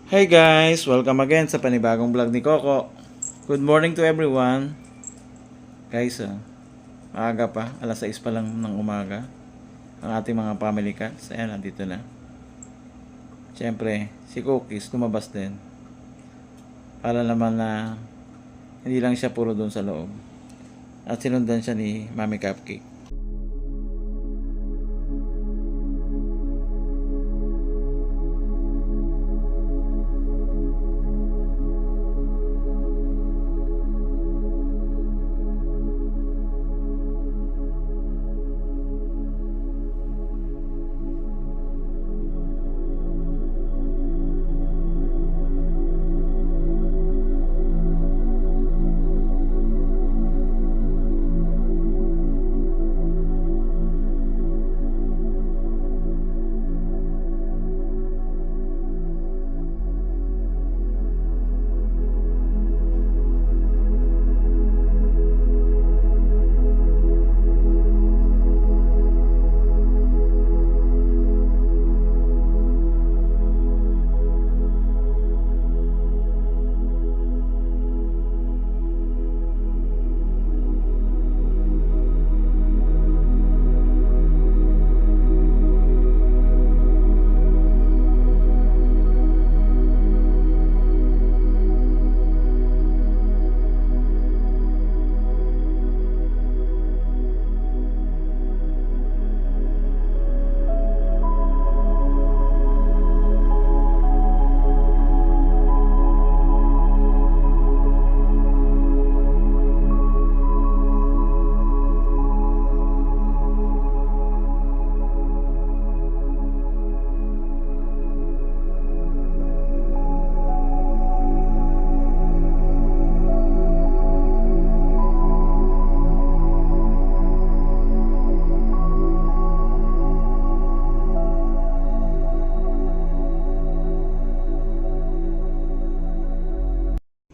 Hey guys! Welcome again sa panibagong vlog ni Coco. Good morning to everyone. Guys, maaga pa. Alas 6 pa lang ng umaga. Ang ating mga family cats. Ayan, nandito na. Siyempre, si Cookies lumabas din. Para naman na hindi lang siya puro doon sa loob. At sinundan siya ni Mami Cupcake.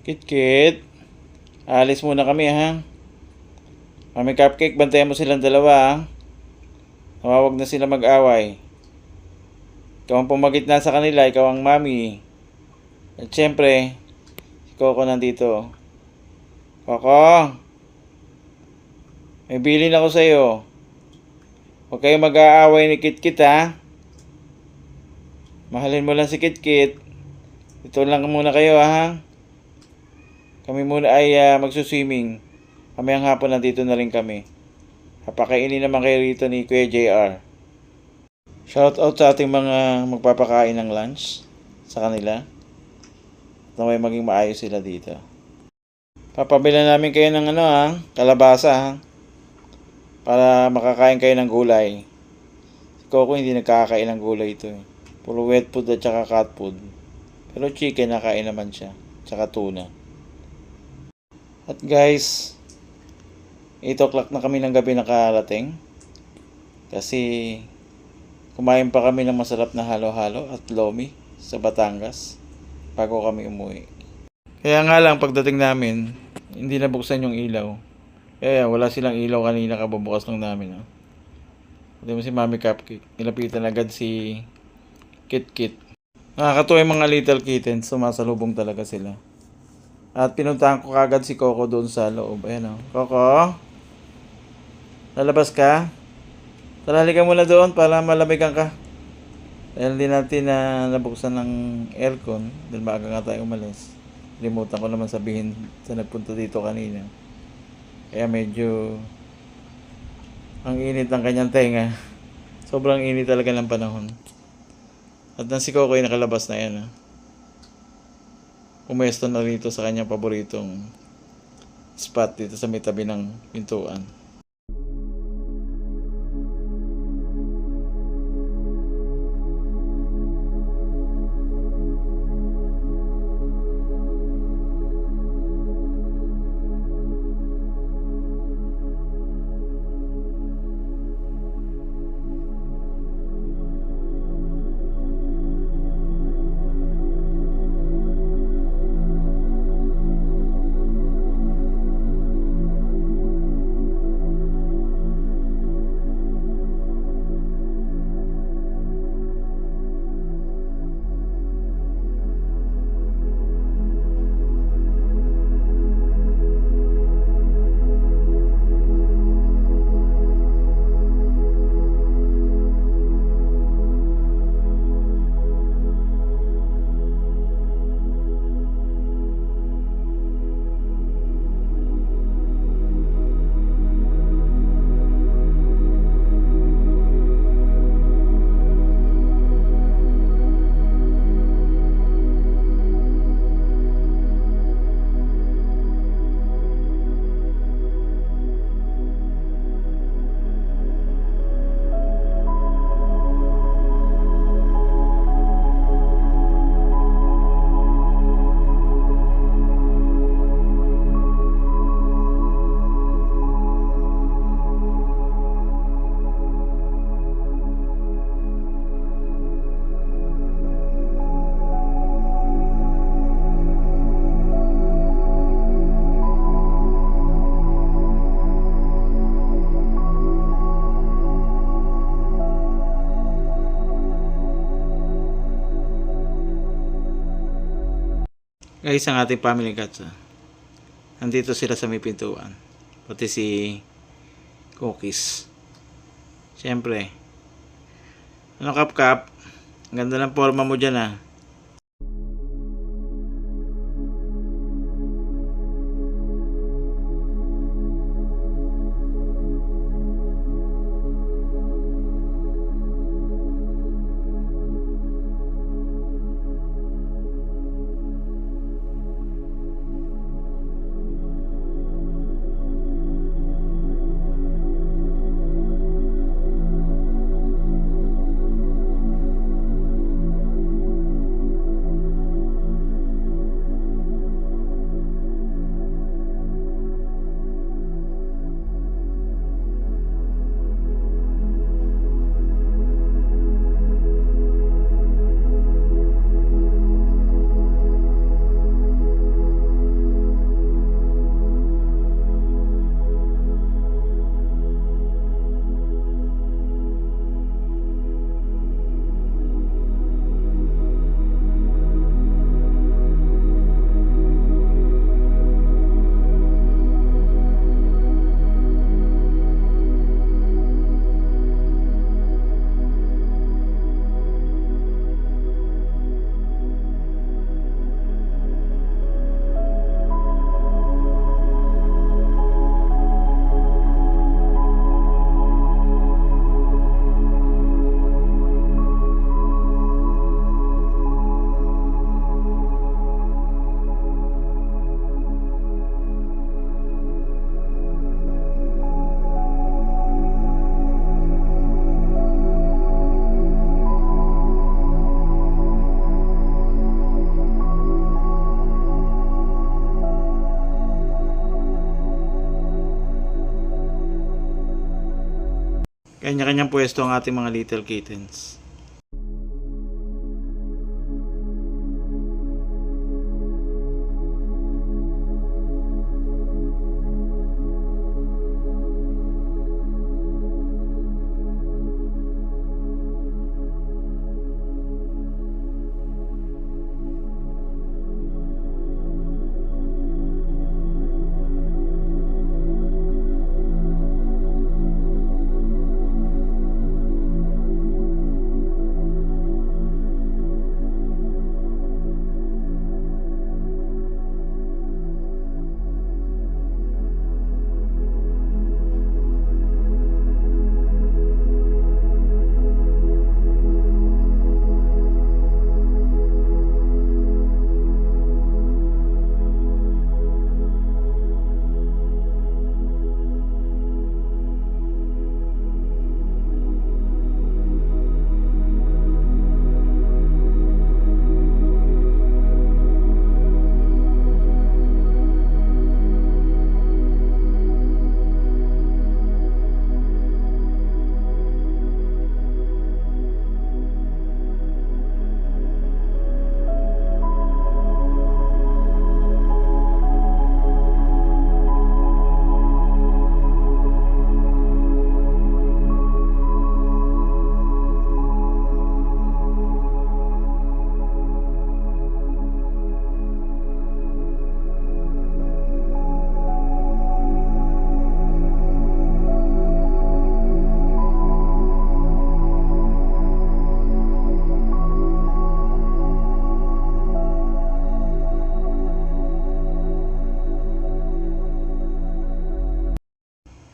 Kit, alis muna kami ha. Mami Cupcake, bantayan mo silang dalawa ha. Huwag na sila mag-away. Ikaw ang pumagitna sa kanila, ikaw ang mami. At syempre, si Coco nandito. Coco, may bilin ako sa'yo. Huwag kayo mag-aaway ni Kit ha. Mahalin mo lang si Kit. Ito lang muna kayo ha. Kami muna ay magsuswimming. Kamayang hapon nandito na rin kami. Papakainin naman kayo rito ni Kuya JR. Shout out sa ating mga magpapakain ng lunch sa kanila. Na may maging maayos sila dito. Papabilan namin kayo ng kalabasa ha. Para makakain kayo ng gulay. Si Coco hindi nagkakain ng gulay ito. Puro wet food at saka cat food. Pero chicken nakain naman siya. Tsaka tuna. At guys, 8 o'clock na kami ng gabi nakarating. Kasi kumain pa kami ng masarap na halo-halo at lomi sa Batangas bago kami umuwi. Kaya nga lang pagdating namin, hindi nabuksan yung ilaw. Kaya wala silang ilaw kanina kabubukas lang namin. Hindi mo si Mami Cupcake. Nilapitan agad si Kit. Nakakatuwa yung mga little kittens. Sumasalubong talaga sila. At pinuntahan ko kagad si Coco doon sa loob. Ayan o. Coco? Lalabas ka? Tara, halika muna doon para malamigan ka. Dahil hindi natin na nabuksan ng aircon. Dahil maaga nga tayo umalis. Limutan ko naman sabihin sa nagpunta dito kanina. Kaya medyo ang init ng kanyang tenga. Sobrang init talaga ng panahon. At nang si Coco ay nakalabas na yan. Pumesto na rito sa kanyang paboritong spot dito sa may tabi ng pintuan. Guys, ang ating family cats, nandito sila sa may pintuan. Pati si Cookies. Siyempre. Ano, Kap? Ang ganda ng forma mo dyan, Kanya-kanyang pwesto ang ating mga little kittens.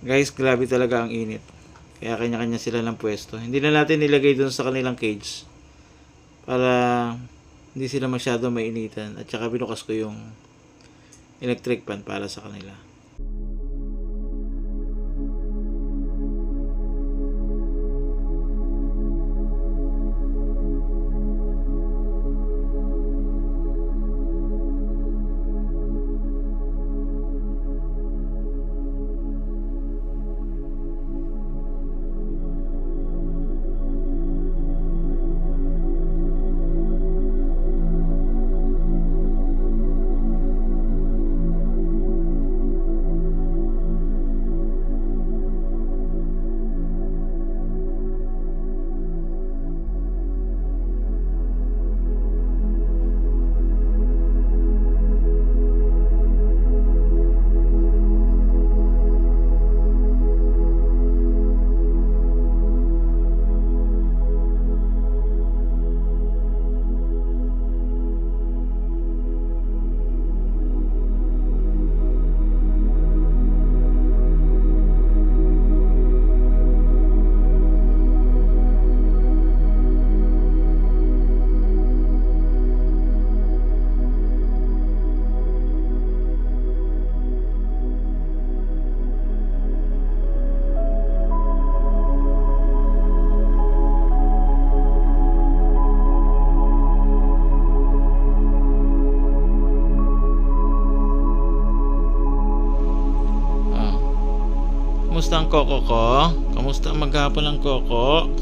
Guys, grabe talaga ang init. Kaya kanya-kanya sila ng pwesto. Hindi na natin nilagay dun sa kanilang cage para hindi sila masyado mainitan. At saka binukas ko yung electric fan para sa kanila. kamusta ang Coco ko? Kamusta ang maghapon ng Coco?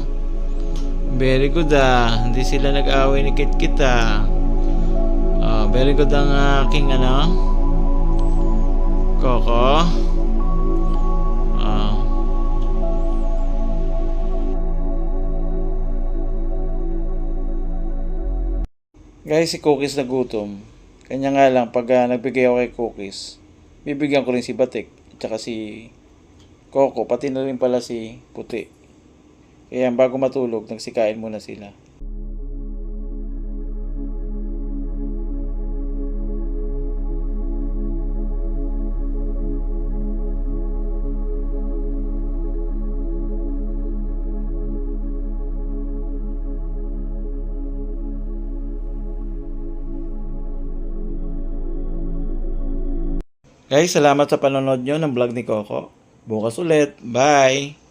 Very good hindi sila nag-away ni Kitkit very good ang aking Coco. Guys, si Cookies nagutom. Kanya nga lang, pag nagbigay ako kay Cookies, bibigyan ko rin si Batik, at saka si Coco, pati na rin pala si Puti. Kaya bago matulog, nagsikain muna sila. Guys, salamat sa panonood nyo ng vlog ni Coco. Bukas ulit. Bye!